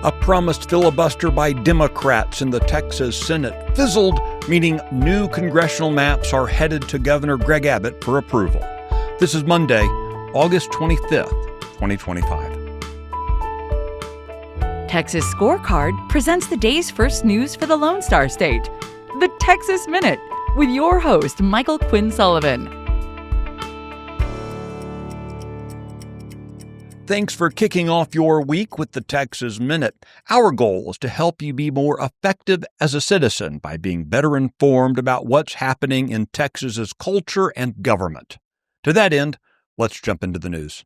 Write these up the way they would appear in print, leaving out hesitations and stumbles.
A promised filibuster by Democrats in the Texas Senate fizzled, meaning new congressional maps are headed to Governor Greg Abbott for approval. This is Monday, August 25th, 2025. Texas Scorecard presents the day's first news for the Lone Star State. The Texas Minute, with your host, Michael Quinn Sullivan. Thanks for kicking off your week with the Texas Minute. Our goal is to help you be more effective as a citizen by being better informed about what's happening in Texas's culture and government. To that end, let's jump into the news.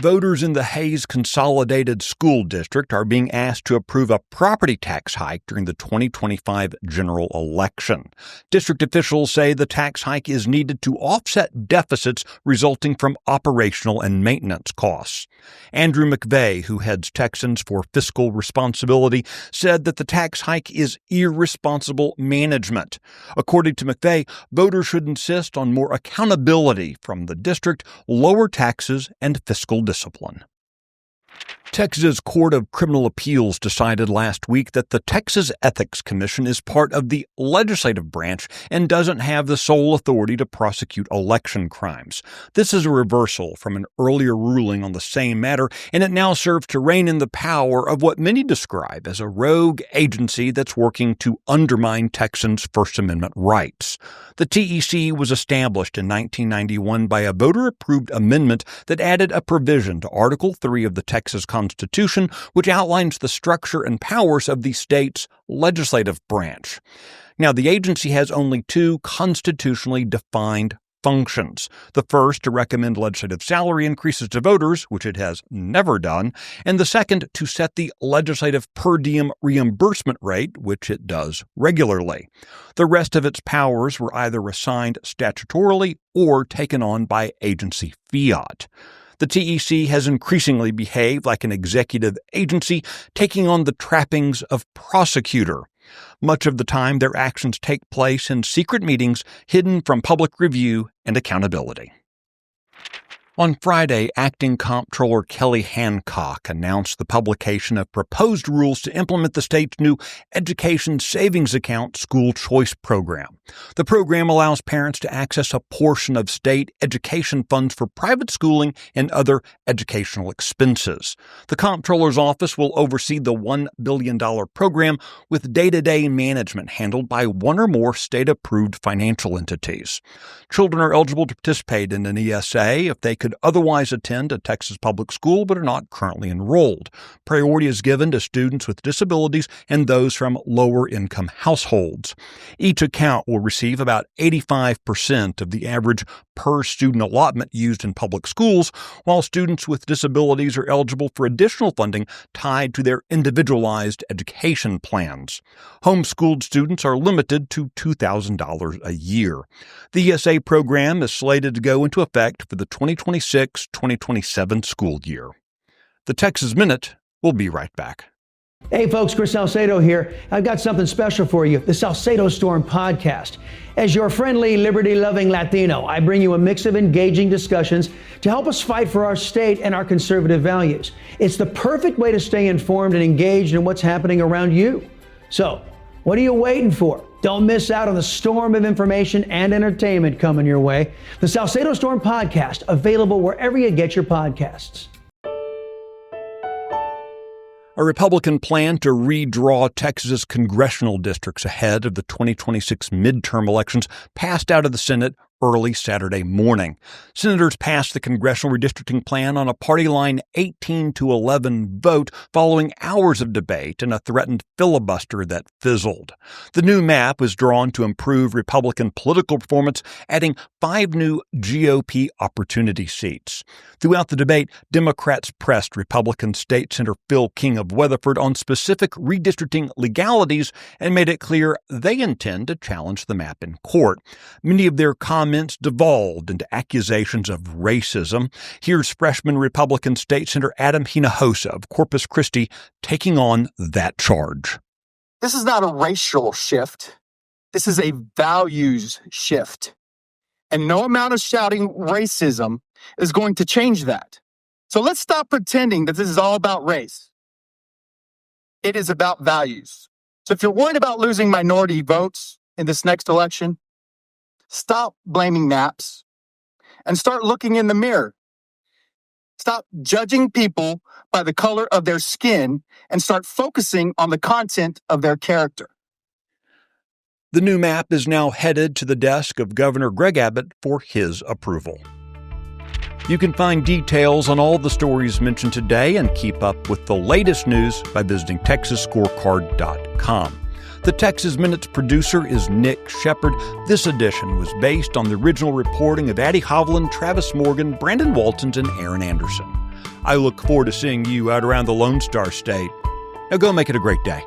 Voters in the Hayes Consolidated School District are being asked to approve a property tax hike during the 2025 general election. District officials say the tax hike is needed to offset deficits resulting from operational and maintenance costs. Andrew McVeigh, who heads Texans for Fiscal Responsibility, said that the tax hike is irresponsible management. According to McVeigh, voters should insist on more accountability from the district, lower taxes, and fiscal discipline. Texas Court of Criminal Appeals decided last week that the Texas Ethics Commission is part of the legislative branch and doesn't have the sole authority to prosecute election crimes. This is a reversal from an earlier ruling on the same matter, and it now serves to rein in the power of what many describe as a rogue agency that's working to undermine Texans' First Amendment rights. The TEC was established in 1991 by a voter-approved amendment that added a provision to Article 3 of the Texas Constitution, which outlines the structure and powers of the state's legislative branch. Now, the agency has only two constitutionally defined functions. The first, to recommend legislative salary increases to voters, which it has never done, and the second, to set the legislative per diem reimbursement rate, which it does regularly. The rest of its powers were either assigned statutorily or taken on by agency fiat. The TEC has increasingly behaved like an executive agency, taking on the trappings of prosecutor. Much of the time, their actions take place in secret meetings hidden from public review and accountability. On Friday, Acting Comptroller Kelly Hancock announced the publication of proposed rules to implement the state's new Education Savings Account school choice program. The program allows parents to access a portion of state education funds for private schooling and other educational expenses. The Comptroller's office will oversee the $1 billion program, with day-to-day management handled by one or more state-approved financial entities. Children are eligible to participate in an ESA if they could otherwise attend a Texas public school but are not currently enrolled. Priority is given to students with disabilities and those from lower-income households. Each account will receive about 85% of the average per-student allotment used in public schools, while students with disabilities are eligible for additional funding tied to their individualized education plans. Homeschooled students are limited to $2,000 a year. The ESA program is slated to go into effect for the 2026-2027 school year. The Texas Minute will be right back. Hey folks, Chris Salcedo here. I've got something special for you, the Salcedo Storm podcast. As your friendly, liberty-loving Latino, I bring you a mix of engaging discussions to help us fight for our state and our conservative values. It's the perfect way to stay informed and engaged in what's happening around you. So, what are you waiting for? Don't miss out on the storm of information and entertainment coming your way. The Salcedo Storm podcast, available wherever you get your podcasts. A Republican plan to redraw Texas's congressional districts ahead of the 2026 midterm elections passed out of the Senate early Saturday morning. Senators passed the congressional redistricting plan on a party line 18-11 vote following hours of debate and a threatened filibuster that fizzled. The new map was drawn to improve Republican political performance, adding 5 new GOP opportunity seats. Throughout the debate, Democrats pressed Republican State Senator Phil King of Weatherford on specific redistricting legalities and made it clear they intend to challenge the map in court. Many of their comments devolved into accusations of racism. Here's freshman Republican State Senator Adam Hinojosa of Corpus Christi taking on that charge. This is not a racial shift. This is a values shift. And no amount of shouting racism is going to change that. So let's stop pretending that this is all about race. It is about values. So if you're worried about losing minority votes in this next election, stop blaming naps and start looking in the mirror. Stop judging people by the color of their skin and start focusing on the content of their character. The new map is now headed to the desk of Governor Greg Abbott for his approval. You can find details on all the stories mentioned today and keep up with the latest news by visiting TexasScorecard.com. The Texas Minute's producer is Nick Shepard. This edition was based on the original reporting of Addie Hovland, Travis Morgan, Brandon Waltons, and Aaron Anderson. I look forward to seeing you out around the Lone Star State. Now go make it a great day.